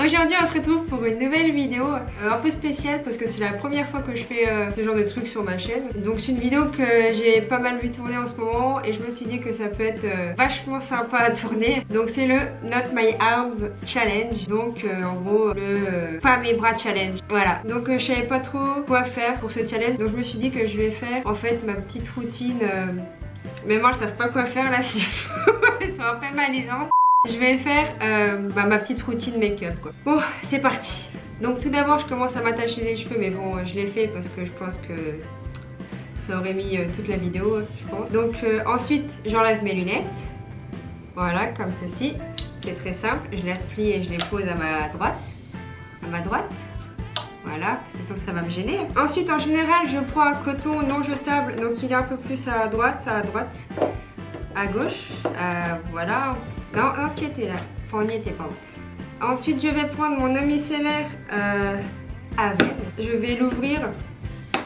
Aujourd'hui on se retrouve pour une nouvelle vidéo un peu spéciale parce que c'est la première fois que je fais ce genre de truc sur ma chaîne. Donc c'est une vidéo que j'ai pas mal vu tourner en ce moment et je me suis dit que ça peut être vachement sympa à tourner. Donc c'est le Not My Arms Challenge, donc en gros le pas mes bras challenge. Voilà, donc je savais pas trop quoi faire pour ce challenge, donc je me suis dit que je vais faire en fait ma petite routine. Même moi elles savent pas quoi faire là, elles sont un peu malaisantes. Je vais faire ma petite routine make-up quoi. Bon, c'est parti. Donc tout d'abord je commence à m'attacher les cheveux, mais bon je l'ai fait parce que je pense que ça aurait mis toute la vidéo je pense. Donc ensuite j'enlève mes lunettes. Voilà, comme ceci. C'est très simple, je les replie et je les pose à ma droite. Voilà, parce que sinon ça va me gêner. Ensuite en général je prends un coton non jetable, donc il est un peu plus à droite, à gauche. Voilà. Non, tu étais là. Enfin, on y était, pardon. Ensuite, je vais prendre mon demi-seller à veine. Je vais l'ouvrir,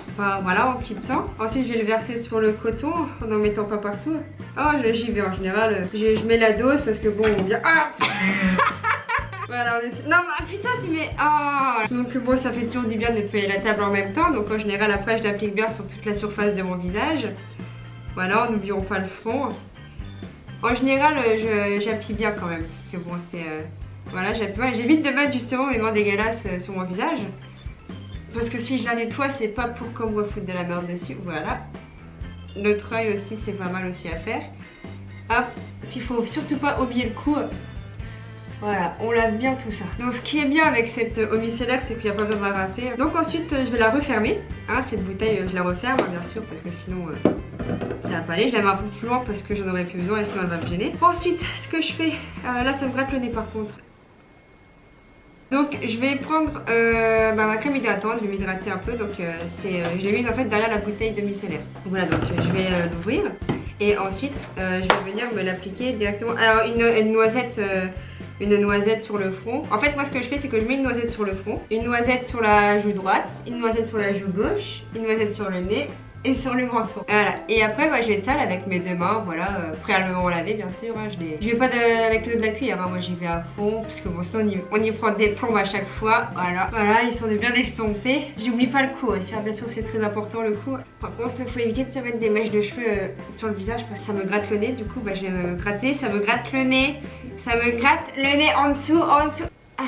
enfin, voilà, en clipsant. Ensuite, je vais le verser sur le coton en n'en mettant pas partout. Oh, j'y vais en général. Je mets la dose parce que bon, on vient. Ah voilà, on est... Non, mais putain, tu mets. Oh. Donc, bon, ça fait toujours du bien de nettoyer la table en même temps. Donc, en général, après, je l'applique bien sur toute la surface de mon visage. Voilà, n'oublions pas le front. En général, j'appuie bien quand même, parce que bon, c'est... voilà, j'évite de mettre justement mes mains dégueulasses sur mon visage. Parce que si je la nettoie, c'est pas pour qu'on me refoutre de la merde dessus, voilà. L'autre œil aussi, c'est pas mal aussi à faire. Hop, puis il faut surtout pas oublier le cou. Voilà, on lave bien tout ça. Donc ce qui est bien avec cette eau micellaire, c'est qu'il n'y a pas besoin de la rincer. Donc ensuite, je vais la refermer. Hein, cette bouteille, je la referme, bien sûr, parce que sinon... ça va pas aller, je la mets un peu plus loin parce que j'en aurais plus besoin et sinon elle va me gêner. Ensuite, ce que je fais, là ça me gratte le nez par contre. Donc je vais prendre ma crème hydratante, je vais m'hydrater un peu, donc je l'ai mise en fait derrière la bouteille de micellaire. Voilà, donc je vais l'ouvrir et ensuite je vais venir me l'appliquer directement. Alors une noisette sur le front. En fait moi ce que je fais c'est que je mets une noisette sur le front, une noisette sur la joue droite, une noisette sur la joue gauche, une noisette sur le nez et sur le menton. Voilà. Et après je l'étale avec mes deux mains, voilà, préalablement lavé bien sûr. Hein, je vais pas avec le dos de la cuillère, hein, moi j'y vais à fond, parce que bon sinon on y prend des plombs à chaque fois. Voilà, voilà, ils sont bien estompés. J'oublie pas le cou, hein, bien sûr c'est très important le cou. Par contre il faut éviter de se mettre des mèches de cheveux sur le visage parce que ça me gratte le nez. Du coup je vais me gratter, ça me gratte le nez. Ça me gratte le nez en dessous. Ah.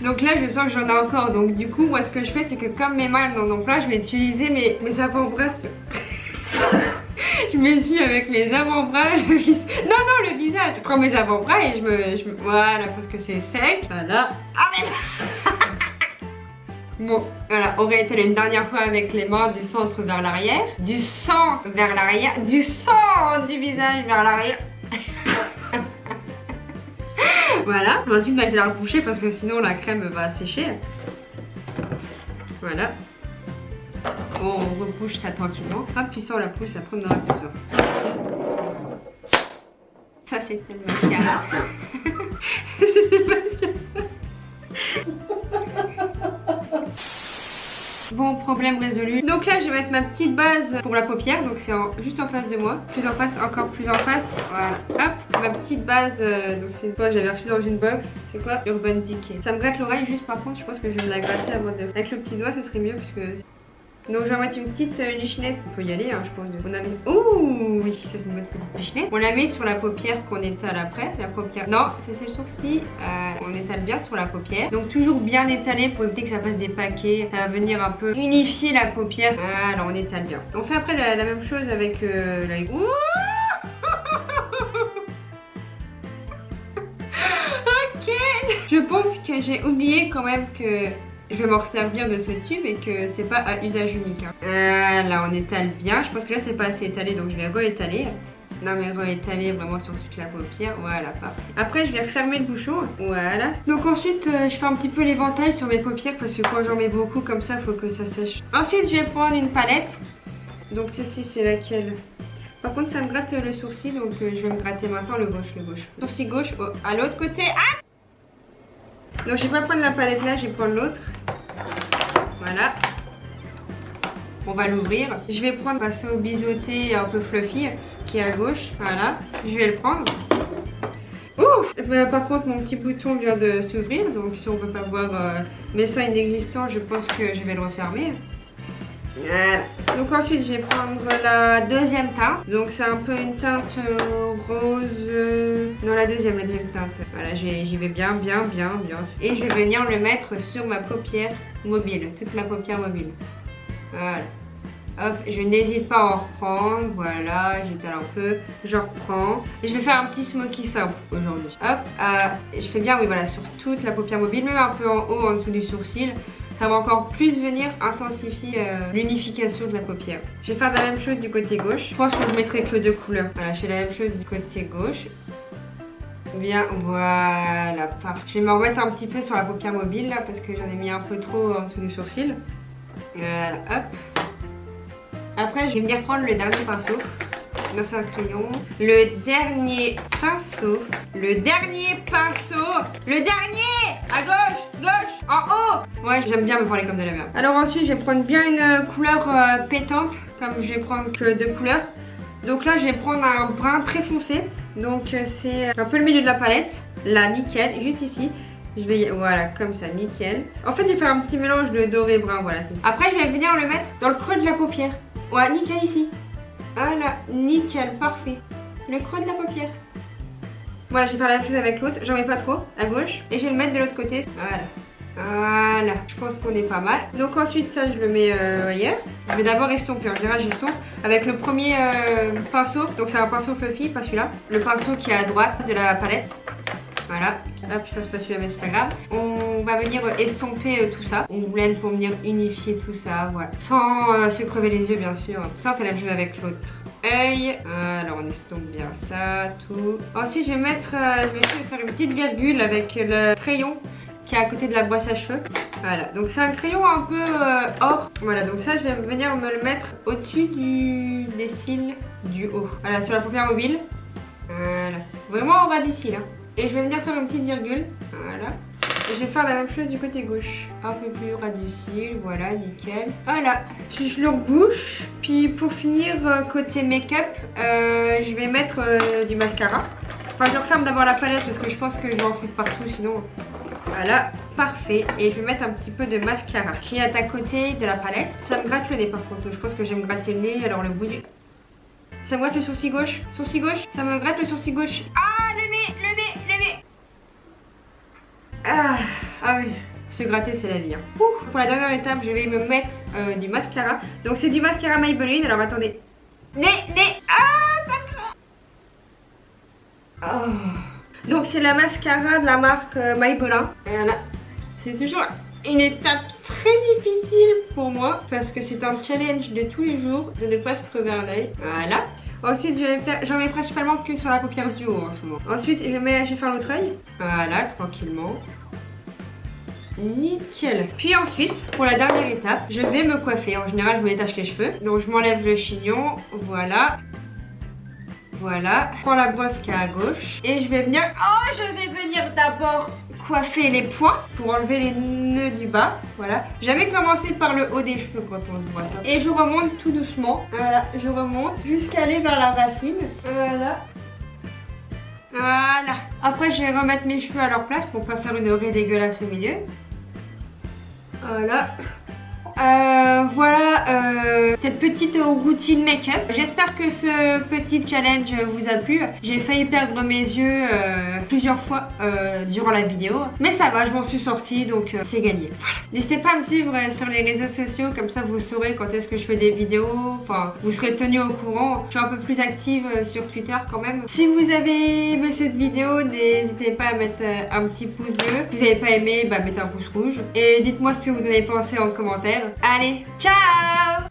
Donc là je sens que j'en ai encore, donc du coup moi ce que je fais c'est que comme mes mains n'en ont pas, je vais utiliser mes avant-bras. Je m'essuie avec mes avant-bras, non le visage. Je prends mes avant-bras et je me... Voilà, parce que c'est sec, voilà. Ah mais... Bon, voilà, on réétale une dernière fois avec les mains du centre vers l'arrière. Du centre vers l'arrière, du centre du visage vers l'arrière. Voilà, ensuite je vais la repoucher parce que sinon la crème va sécher. Voilà. Bon, on repouche ça tranquillement. Hop, puis ça on la pousse, après on n'aura plus besoin. Ça c'était le mascara. C'était le mascara. Bon, problème résolu. Donc là je vais mettre ma petite base pour la paupière, donc c'est juste en face de moi. Plus en face, encore plus en face. Voilà, hop, ma petite base, donc c'est quoi, j'avais reçu dans une box. C'est quoi? Urban Decay. Ça me gratte l'oreille juste par contre, je pense que je vais me la gratter avant de... Avec le petit doigt ça serait mieux parce que... Donc je vais mettre une petite lichenette, on peut y aller hein, je pense. On a mis... Ouh oui, ça c'est une bonne petite lichenette. On la met sur la paupière qu'on étale après. La paupière... Non, c'est le sourcil. On étale bien sur la paupière. Donc toujours bien étalé pour éviter que ça fasse des paquets. Ça va venir un peu unifier la paupière. Voilà, on étale bien. On fait après la même chose avec l'œil. Ok. Je pense que j'ai oublié quand même que... Je vais m'en resservir de ce tube et que c'est pas à usage unique. Hein. Là on étale bien. Je pense que là c'est pas assez étalé donc je vais réétaler. Non mais réétaler vraiment sur toute la paupière. Voilà, parfait. Après je vais refermer le bouchon. Voilà. Donc ensuite je fais un petit peu l'éventail sur mes paupières parce que quand j'en mets beaucoup comme ça il faut que ça sèche. Ensuite je vais prendre une palette. Donc celle-ci c'est laquelle? Par contre ça me gratte le sourcil donc je vais me gratter maintenant le gauche. Sourcil gauche à l'autre côté. Ah! Donc je vais pas prendre la palette là, je vais prendre l'autre. Voilà. On va l'ouvrir. Je vais prendre un pinceau biseauté un peu fluffy qui est à gauche. Voilà. Je vais le prendre. Ouf. Par contre mon petit bouton vient de s'ouvrir, donc si on veut pas voir mes seins inexistants, je pense que je vais le refermer. Voilà. Donc ensuite je vais prendre la deuxième teinte. Donc c'est un peu une teinte rose. Non, la deuxième teinte. Voilà, j'y vais bien. Et je vais venir le mettre sur ma paupière mobile, toute ma paupière mobile. Voilà. Hop, je n'hésite pas à en reprendre. Voilà, j'étale un peu, je reprends. Et je vais faire un petit smoky simple aujourd'hui. Hop, je fais bien, oui, voilà, sur toute la paupière mobile, même un peu en haut, en dessous du sourcil. Ça va encore plus venir intensifier l'unification de la paupière. Je vais faire la même chose du côté gauche. Je pense que je mettrai que deux couleurs. Voilà, je fais la même chose du côté gauche. Bien, voilà, parfait. Je vais me remettre un petit peu sur la paupière mobile là parce que j'en ai mis un peu trop en dessous du sourcil. Voilà, hop. Après, je vais venir prendre le dernier pinceau. Non, c'est un crayon. Le dernier pinceau. Le dernier à gauche, en haut. Ouais, j'aime bien me parler comme de la merde. Alors ensuite, je vais prendre bien une couleur pétante, comme je vais prendre que deux couleurs. Donc là, je vais prendre un brun très foncé. Donc c'est un peu le milieu de la palette. Là, nickel, juste ici. Je vais, voilà, comme ça, nickel. En fait, je vais faire un petit mélange de doré brun, voilà. Après, je vais venir le mettre dans le creux de la paupière. Ouais, nickel ici. Voilà, nickel, parfait. Le creux de la paupière. Voilà, je vais faire la même chose avec l'autre. J'en mets pas trop, à gauche. Et je vais le mettre de l'autre côté. Voilà. Voilà, je pense qu'on est pas mal. Donc ensuite, ça, je le mets ailleurs. Je vais d'abord estomper. En général, j'estompe avec le premier pinceau. Donc c'est un pinceau fluffy, pas celui-là. Le pinceau qui est à droite de la palette. Voilà, hop, ça se passe celui-là, mais c'est pas grave. On va venir estomper tout ça. On blende pour venir unifier tout ça, voilà. Sans se crever les yeux, bien sûr. Ça, on fait la même chose avec l'autre œil. Alors, on estompe bien ça, tout. Ensuite, je vais essayer de faire une petite virgule avec le crayon qui est à côté de la brosse à cheveux. Voilà, donc c'est un crayon un peu or. Voilà, donc ça, je vais venir me le mettre au-dessus des cils du haut. Voilà, sur la paupière mobile. Voilà, vraiment en bas des cils, hein. Et je vais venir faire une petite virgule, voilà. Et je vais faire la même chose du côté gauche. Un peu plus ras du cil, voilà, nickel. Voilà, je le rebouche. Puis pour finir, côté make-up, je vais mettre du mascara. Enfin, je referme d'abord la palette parce que je pense que je vais en foutre partout sinon. Voilà, parfait. Et je vais mettre un petit peu de mascara qui est à côté de la palette. Ça me gratte le nez par contre, je pense que je vais me gratter le nez, alors le bout du... Ça me gratte le sourcil gauche, ça me gratte le sourcil gauche. Ah, le nez. Ah oui, se gratter c'est la vie, hein. Pour la dernière étape, je vais me mettre du mascara. Donc c'est du mascara Maybelline, alors attendez. Donc c'est la mascara de la marque Maybelline. Voilà. C'est toujours une étape très difficile pour moi parce que c'est un challenge de tous les jours de ne pas se crever un œil. Voilà. Ensuite, j'en mets principalement que sur la paupière du haut en ce moment. Ensuite, je vais faire l'autre œil. Voilà, tranquillement. Nickel. Puis ensuite, pour la dernière étape, je vais me coiffer. En général, je me détache les cheveux. Donc, je m'enlève le chignon. Voilà. Voilà. Je prends la brosse qui est à gauche. Et je vais venir... Oh, je vais venir d'abord coiffer les points pour enlever les nœuds du bas. Voilà. Jamais commencer par le haut des cheveux quand on se brosse. Et je remonte tout doucement. Voilà. Je remonte jusqu'à aller vers la racine. Voilà. Voilà. Après, je vais remettre mes cheveux à leur place pour pas faire une raie dégueulasse au milieu. Voilà. Voilà cette petite routine make-up. J'espère que ce petit challenge vous a plu. J'ai failli perdre mes yeux plusieurs fois durant la vidéo, mais ça va, je m'en suis sortie, donc c'est gagné. Voilà. N'hésitez pas à me suivre sur les réseaux sociaux, comme ça vous saurez quand est-ce que je fais des vidéos. Enfin, vous serez tenus au courant. Je suis un peu plus active sur Twitter quand même. Si vous avez aimé cette vidéo, n'hésitez pas à mettre un petit pouce bleu. Si vous n'avez pas aimé, bah mettez un pouce rouge. Et dites-moi ce que vous en avez pensé en commentaire. Allez, ciao!